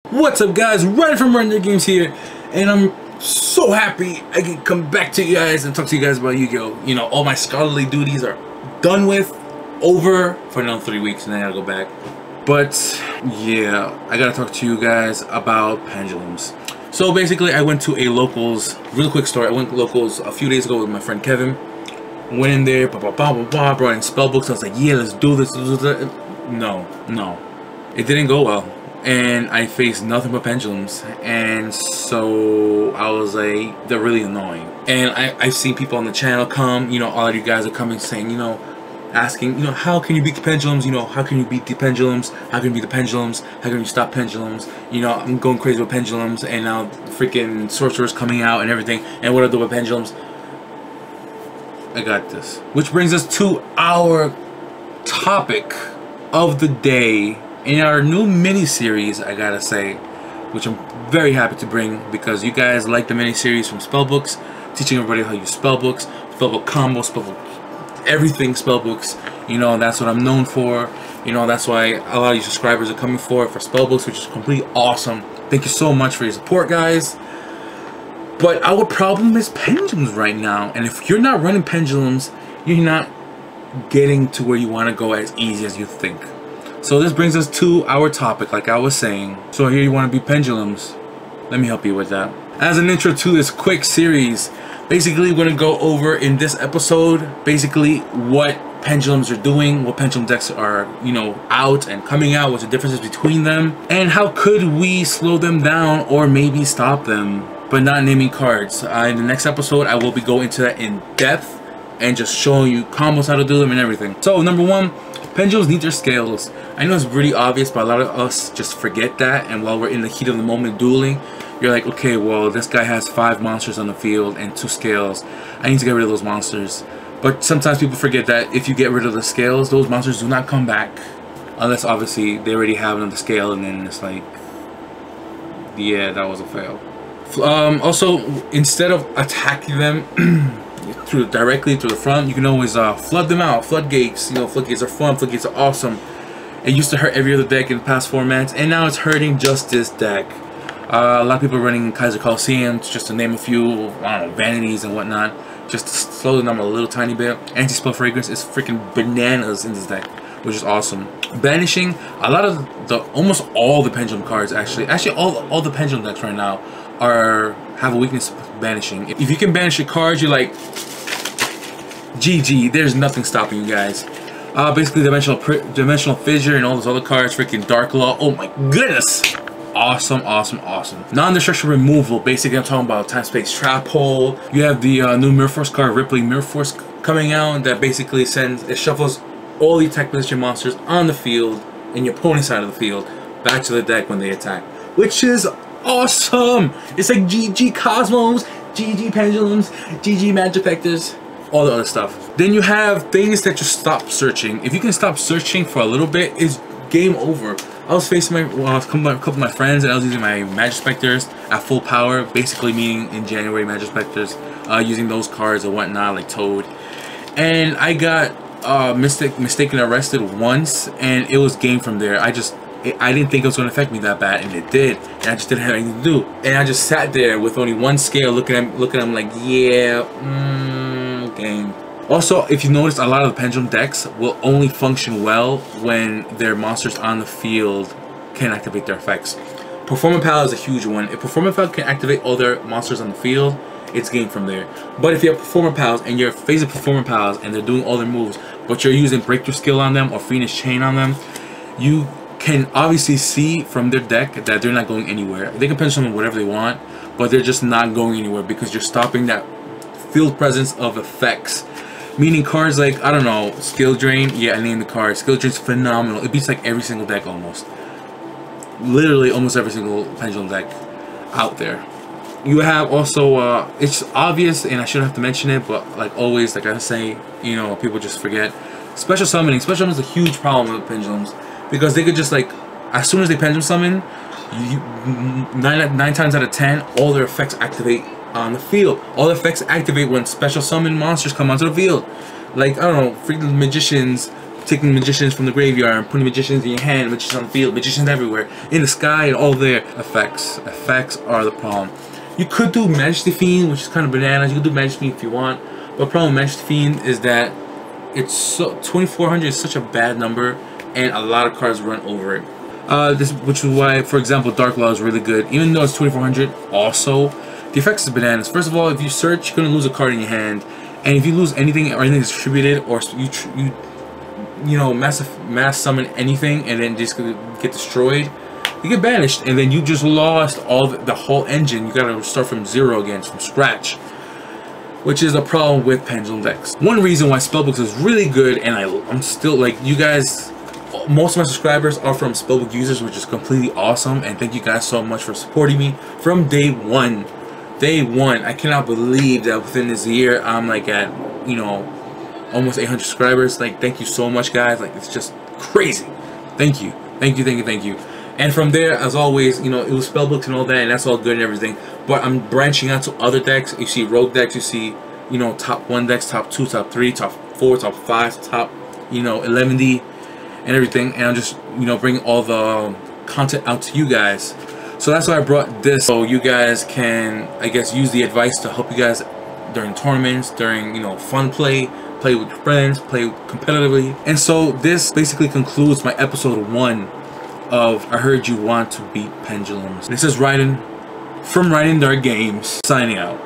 What's up, guys? Ryan from RAIDEN Games here, and I'm so happy I can come back to you guys and talk to you guys about Yu-Gi-Oh! You know, all my scholarly duties are done with, over for another 3 weeks, and then I gotta go back. But yeah, I gotta talk to you guys about Pendulums. So basically, I went to a locals, real quick story. I went to locals a few days ago with my friend Kevin. Went in there, brought in spell books. I was like, yeah, let's do this. No, it didn't go well. And I faced nothing but pendulums, and so I was like, they're really annoying. And I've seen people on the channel come, you know, all of you guys are coming saying, you know, asking, you know, how can you beat the pendulums? You know, how can you beat the pendulums? How can you beat the pendulums? How can you stop pendulums? You know, I'm going crazy with pendulums, and now freaking sorcerers coming out and everything. And what do I do with pendulums? I got this. Which brings us to our topic of the day. In our new mini-series, I gotta say, which I'm very happy to bring because you guys like the mini-series from spellbooks, teaching everybody how to use spellbooks, spellbook combos, spellbook everything spellbooks. You know, that's what I'm known for. You know, that's why a lot of you subscribers are coming for spellbooks, which is completely awesome. Thank you so much for your support, guys. But our problem is pendulums right now, and if you're not running pendulums, you're not getting to where you want to go as easy as you think. So this brings us to our topic, like I was saying. So here you want to be pendulums. Let me help you with that. As an intro to this quick series, basically we're going to go over in this episode, basically what pendulums are doing, what pendulum decks are, you know, out and coming out, what's the differences between them, and how could we slow them down or maybe stop them, but not naming cards. In the next episode, I will be going into that in depth and just showing you combos, how to do them and everything. So number one, pendulums need their scales. I know it's pretty obvious, but a lot of us just forget that, and while we're in the heat of the moment dueling, you're like, okay, well, this guy has 5 monsters on the field and 2 scales. I need to get rid of those monsters. But sometimes people forget that if you get rid of the scales, those monsters do not come back. Unless, obviously, they already have another scale, and then it's like, yeah, that was a fail. Also, instead of attacking them directly through the front, you can always flood them out. Floodgates, you know, floodgates are fun, floodgates are awesome. It used to hurt every other deck in past formats, and now it's hurting just this deck. A lot of people are running Kaiser Coliseums, just to name a few, I don't know, vanities and whatnot, just to slow them down a little tiny bit. Anti-spell fragrance is freaking bananas in this deck, which is awesome. Banishing, a lot of almost all the pendulum cards actually all the pendulum decks right now have a weakness with banishing. If you can banish your cards, you're like, GG, there's nothing stopping you guys. Basically dimensional fissure and all those other cards, freaking Dark Law, oh my goodness, awesome. Non-destruction removal, basically I'm talking about time space trap hole. You have the new Mirror Force card, Rippling Mirror Force, coming out, that basically shuffles all the attack position monsters on the field in your opponent's side of the field back to the deck when they attack, which is awesome. It's like GG Cosmos, GG Pendulums, GG Magic Vectors, all the other stuff. Then you have things that just stop searching. If you can stop searching for a little bit, it's game over. I was facing a couple of my friends, and I was using my Magic Specters at full power, basically meaning in January Magic Specters, using those cards and whatnot, like Toad. And I got mistaken arrested once, and it was game from there. I didn't think it was going to affect me that bad, and it did, and I just didn't have anything to do. And I just sat there with only one scale, looking at him like, yeah, game. Also, if you notice, a lot of the pendulum decks will only function well when their monsters on the field can activate their effects. Performance Pal is a huge one. If Performance Pal can activate all their monsters on the field, it's game from there. But if you have Performance Pals and you're facing Performance Pals and they're doing all their moves, but you're using Breakthrough Skill on them or Phoenix Chain on them, you can obviously see from their deck that they're not going anywhere. They can pendulum them whatever they want, but they're just not going anywhere because you're stopping that field presence of effects. Meaning cards like, I don't know, Skill Drain, yeah, I named the card. Skill Drain's phenomenal. It beats like every single deck almost. Literally almost every single pendulum deck out there. You have also, it's obvious, and I shouldn't have to mention it, but like always, like I say, you know, people just forget. Special summoning. Special summoning is a huge problem with pendulums because they could just like, as soon as they pendulum summon, nine times out of 10, all their effects activate on the field. All the effects activate when special summon monsters come onto the field. Like, I don't know, freaking magicians, taking magicians from the graveyard and putting magicians in your hand, magicians on the field, magicians everywhere, in the sky, and all their effects. Effects are the problem. You could do Majesty Fiend, which is kind of bananas. You could do Majesty Fiend if you want, but the problem with Majesty Fiend is that it's so 2400 is such a bad number, and a lot of cards run over it. Which is why, for example, Dark Law is really good, even though it's 2400. Also, the effects is bananas. First of all, if you search, you're gonna lose a card in your hand, and if you lose anything or anything is distributed, or you know, mass summon anything and then just get destroyed, you get banished, and then you just lost all the whole engine. You gotta start from zero again, from scratch, which is a problem with Pendulum decks. One reason why Spellbooks is really good, and I'm still like, you guys, most of my subscribers are from Spellbook users, which is completely awesome, and thank you guys so much for supporting me from day one. Day one, I cannot believe that within this year I'm like at, you know, almost 800 subscribers. Like, thank you so much, guys. Like, it's just crazy. Thank you, thank you, thank you, thank you. And from there, as always, you know, it was Spellbooks and all that, and that's all good and everything, but I'm branching out to other decks. You see rogue decks, you see, you know, top 1 decks, top 2, top 3, top 4, top 5, top, you know, 11D and everything, and I'm just, you know, bringing all the content out to you guys. So that's why I brought this, so you guys can, I guess, use the advice to help you guys during tournaments, during, you know, fun play with your friends, play competitively. And so this basically concludes my episode 1 of I Heard You Want to Beat Pendulums. This is RAIDEN from RAIDEN Dark Games, signing out.